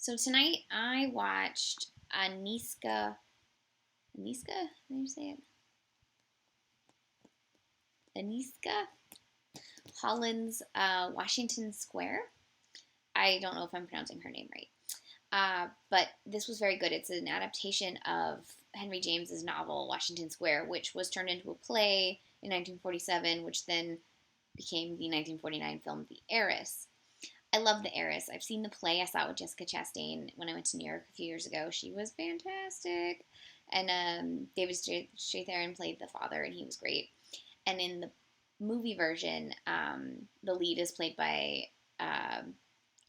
So tonight I watched Agnieszka, how do you say it? Agnieszka Holland's Washington Square. I don't know if I'm pronouncing her name right. But this was very good. It's an adaptation of Henry James's novel Washington Square, which was turned into a play in 1947, which then became the 1949 film The Heiress. I love The Heiress. I've seen the play. I saw it with Jessica Chastain when I went to New York a few years ago. She was fantastic. And David Strathairn played the father, and he was great. And in the movie version, the lead is played by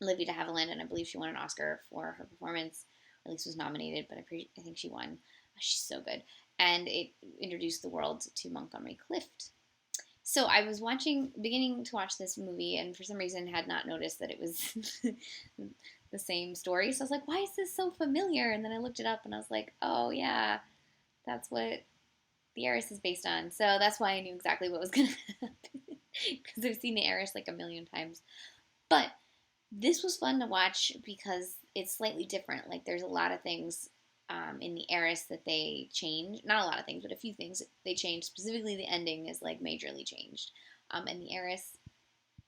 Olivia de Havilland, and I believe she won an Oscar for her performance, or at least was nominated, but I think she won. She's so good. And it introduced the world to Montgomery Clift. So I was beginning to watch this movie, and for some reason had not noticed that it was the same story. So I was like, why is this so familiar? And then I looked it up, and I was like, oh yeah, that's what The Heiress is based on. So that's why I knew exactly what was going to happen, because I've seen The Heiress like a million times. But this was fun to watch because it's slightly different. Like there's a lot of things in The Heiress that they change. Not a lot of things, but a few things they changed. Specifically, the ending is like majorly changed. And The Heiress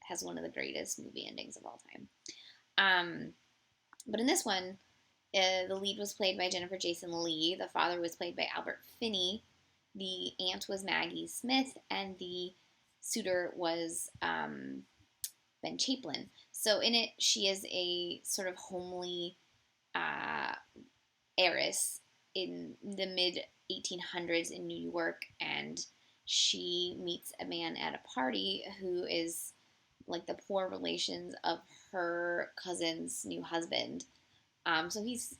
has one of the greatest movie endings of all time. But in this one, the lead was played by Jennifer Jason Leigh. The father was played by Albert Finney. The aunt was Maggie Smith, and the suitor was Ben Chaplin. So in it, she is a sort of homely heiress in the mid 1800s in New York, and she meets a man at a party who is like the poor relations of her cousin's new husband. So he's,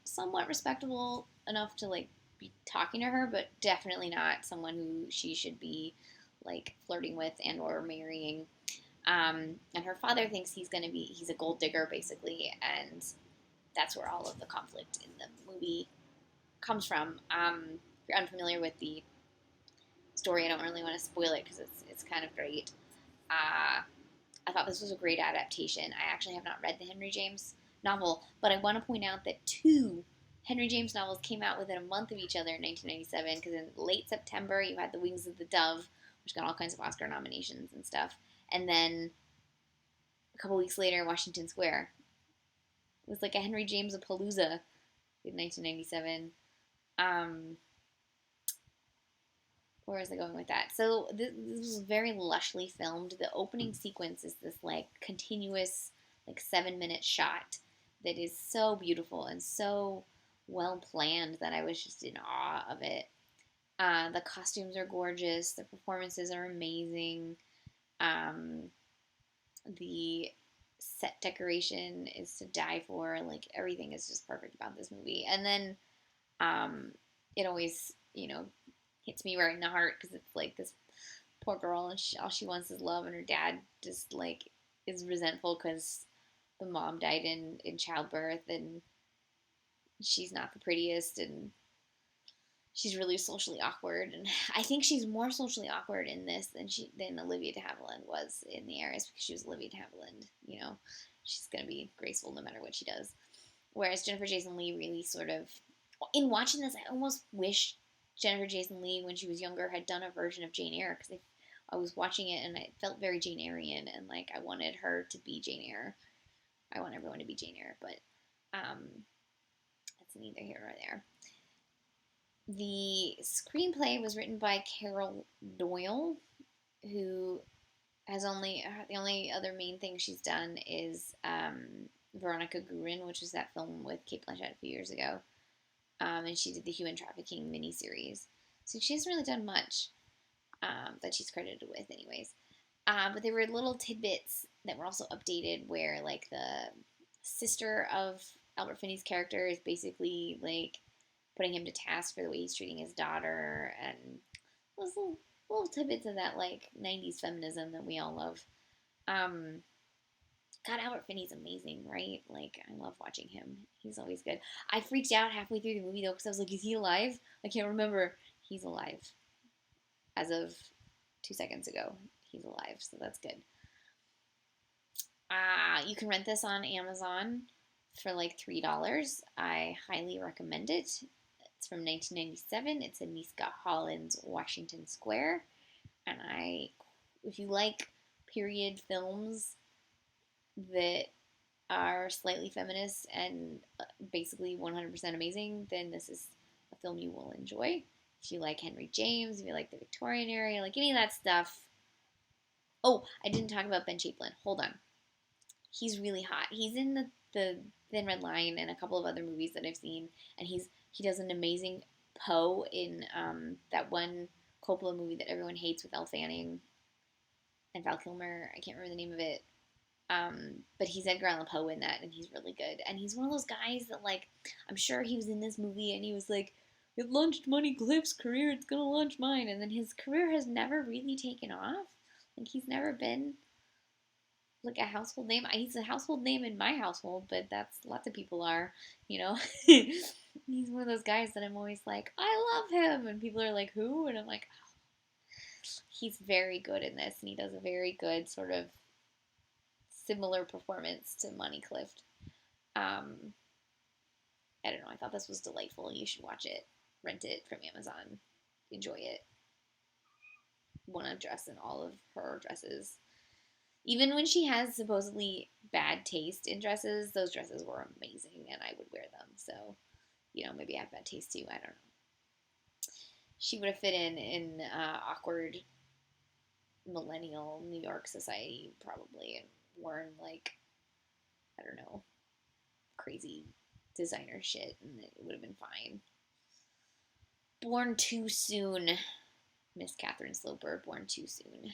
somewhat respectable enough to like be talking to her, but definitely not someone who she should be like flirting with and or marrying. And her father thinks he's a gold digger basically, and that's where all of the conflict in the movie comes from. If you're unfamiliar with the story, I don't really want to spoil it because it's kind of great. I thought this was a great adaptation. I actually have not read the Henry James novel, but I want to point out that two Henry James novels came out within a month of each other in 1997, because in late September you had The Wings of the Dove, which got all kinds of Oscar nominations and stuff, and then a couple weeks later, Washington Square. It was like a Henry James Palooza in 1997. Where was I going with that? So this was very lushly filmed. The opening sequence is this like continuous, like 7-minute shot that is so beautiful and so well planned that I was just in awe of it. The costumes are gorgeous. The performances are amazing. The set decoration is to die for. Like everything is just perfect about this movie. And then it always, hits me right in the heart because it's like this poor girl and all she wants is love, and her dad just like is resentful because the mom died in childbirth, and she's not the prettiest, and she's really socially awkward, and I think she's more socially awkward in this than Olivia de Havilland was in The Heiress, because she was Olivia de Havilland. She's gonna be graceful no matter what she does. Whereas Jennifer Jason Leigh really sort of, in watching this, I almost wish Jennifer Jason Leigh, when she was younger, had done a version of Jane Eyre, because I was watching it and it felt very Jane Eyrean, and like I wanted her to be Jane Eyre. I want everyone to be Jane Eyre, but that's neither here nor there. The screenplay was written by Carol Doyle, who has the only other main thing she's done is Veronica Guerin, which was that film with Cate Blanchett a few years ago. And she did the human trafficking miniseries. So she hasn't really done much that she's credited with anyways. But there were little tidbits that were also updated where like the sister of Albert Finney's character is basically like putting him to task for the way he's treating his daughter, and those little tidbits of that like 90s feminism that we all love. God, Albert Finney's amazing, right? Like, I love watching him. He's always good. I freaked out halfway through the movie, though, because I was like, is he alive? I can't remember. He's alive. As of 2 seconds ago, he's alive, so that's good. You can rent this on Amazon for like $3. I highly recommend it. It's from 1997. It's Agnieszka Holland's Washington Square. And if you like period films that are slightly feminist and basically 100% amazing, then this is a film you will enjoy. If you like Henry James, if you like the Victorian era, like any of that stuff. Oh, I didn't talk about Ben Chaplin. Hold on. He's really hot. He's in the Thin Red Line and a couple of other movies that I've seen, and he does an amazing Poe in that one Coppola movie that everyone hates with Elle Fanning and Val Kilmer. I can't remember the name of it. But he's Edgar Allan Poe in that, and he's really good. And he's one of those guys that, like, I'm sure he was in this movie and he was like, it launched Money Cliff's career, it's gonna launch mine. And then his career has never really taken off. Like, he's never been, like, a household name. He's a household name in my household, but that's, lots of people are, you know? He's one of those guys that I'm always like, I love him. And people are like, who? And I'm like, oh. He's very good in this, and he does a very good sort of similar performance to Money Clift. I don't know. I thought this was delightful. You should watch it. Rent it from Amazon. Enjoy it. Want to dress in all of her dresses. Even when she has supposedly bad taste in dresses, those dresses were amazing, and I would wear them. So, maybe I have bad taste too. I don't know. She would have fit in awkward millennial New York society probably, and worn like, I don't know, crazy designer shit, and it would have been fine. Born Too Soon. Miss Catherine Sloper, Born Too Soon.